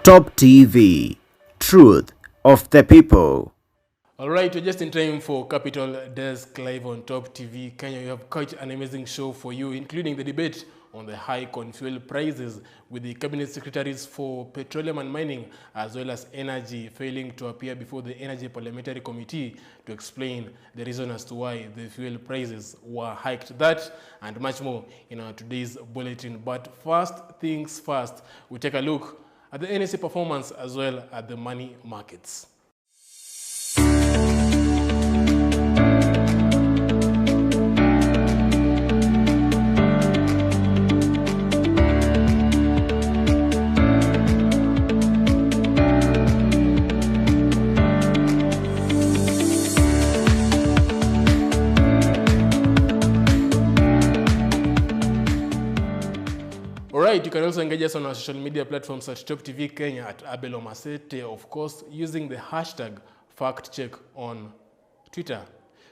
Top TV, truth of the people. All right, we're just in time for Capital Desk Live on Top TV Kenya. We have quite an amazing show for you, including the debate on the hike on fuel prices with the cabinet secretaries for petroleum and mining, as well as energy, failing to appear before the Energy Parliamentary Committee to explain the reason as to why the fuel prices were hiked. That and much more in our today's bulletin. But first things first, we take a look at the NSA performance as well as the money markets. Alright, you can also engage us on our social media platforms at Top TV Kenya, at Abel Omasete, of course, using the hashtag FactCheck on Twitter.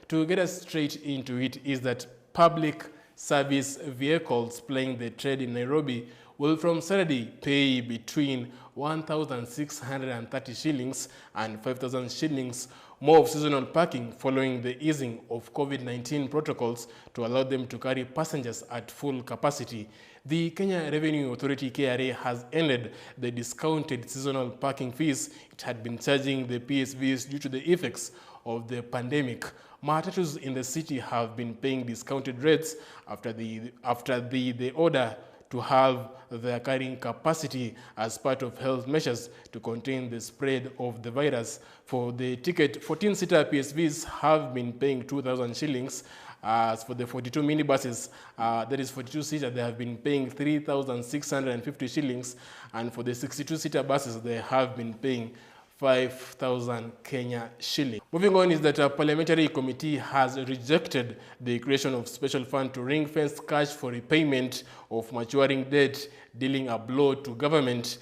To get us straight into it is that public service vehicles plying the trade in Nairobi will from Saturday pay between 1,630 shillings and 5,000 shillings more of seasonal parking following the easing of COVID-19 protocols to allow them to carry passengers at full capacity. The Kenya Revenue Authority KRA has ended the discounted seasonal parking fees it had been charging the PSVs due to the effects of the pandemic. Matatus in the city have been paying discounted rates after the order to have their carrying capacity as part of health measures to contain the spread of the virus. For the ticket, 14-seater PSVs have been paying 2,000 shillings. As for the 42 minibuses, that is 42-seater, they have been paying 3,650 shillings. And for the 62-seater buses, they have been paying 5,000 Kenya shillings. Moving on is that a parliamentary committee has rejected the creation of special fund to ring-fence cash for repayment of maturing debt, dealing a blow to government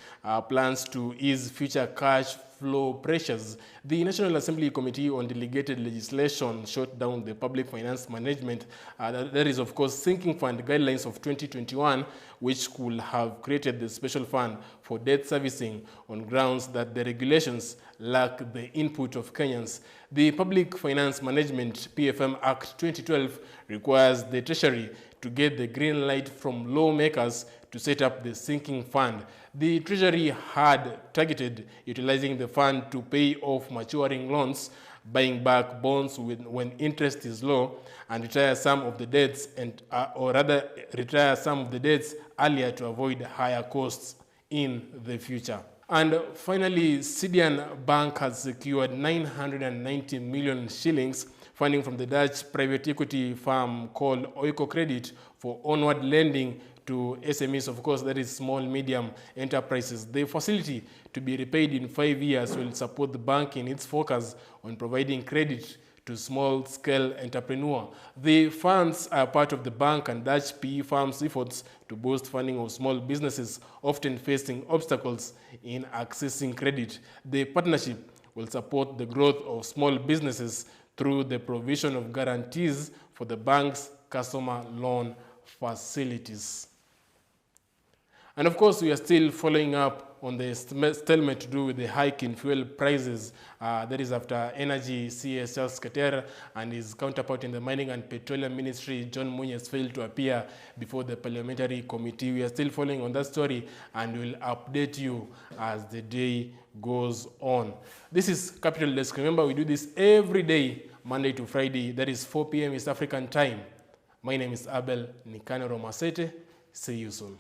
plans to ease future cash flow pressures. The National Assembly Committee on Delegated Legislation shot down the Public Finance Management, that is of course Sinking Fund guidelines of 2021, which could have created the special fund for debt servicing on grounds that the regulations lack the input of Kenyans. The Public Finance Management PFM Act 2012 requires the Treasury to get the green light from lawmakers to set up the sinking fund. The Treasury had targeted utilizing the fund to pay off maturing loans, buying back bonds when interest is low, and retire some of the debts retire some of the debts earlier to avoid higher costs in the future. And finally, Sidian Bank has secured 990 million shillings funding from the Dutch private equity firm called Oiko Credit for onward lending to SMEs, of course, that is small, medium enterprises. The facility to be repaid in 5 years will support the bank in its focus on providing credit to small-scale entrepreneurs. The funds are part of the bank and Dutch PE firms' efforts to boost funding of small businesses often facing obstacles in accessing credit. The partnership will support the growth of small businesses through the provision of guarantees for the bank's customer loan facilities. And of course, we are still following up on the stalemate to do with the hike in fuel prices. That is after Energy CS Charles Keter and his counterpart in the Mining and Petroleum Ministry, John Munyes, failed to appear before the parliamentary committee. We are still following on that story and will update you as the day goes on. This is Capital Desk. Remember, we do this every day, Monday to Friday. That is 4 p.m. East African time. My name is Abel Omasete. See you soon.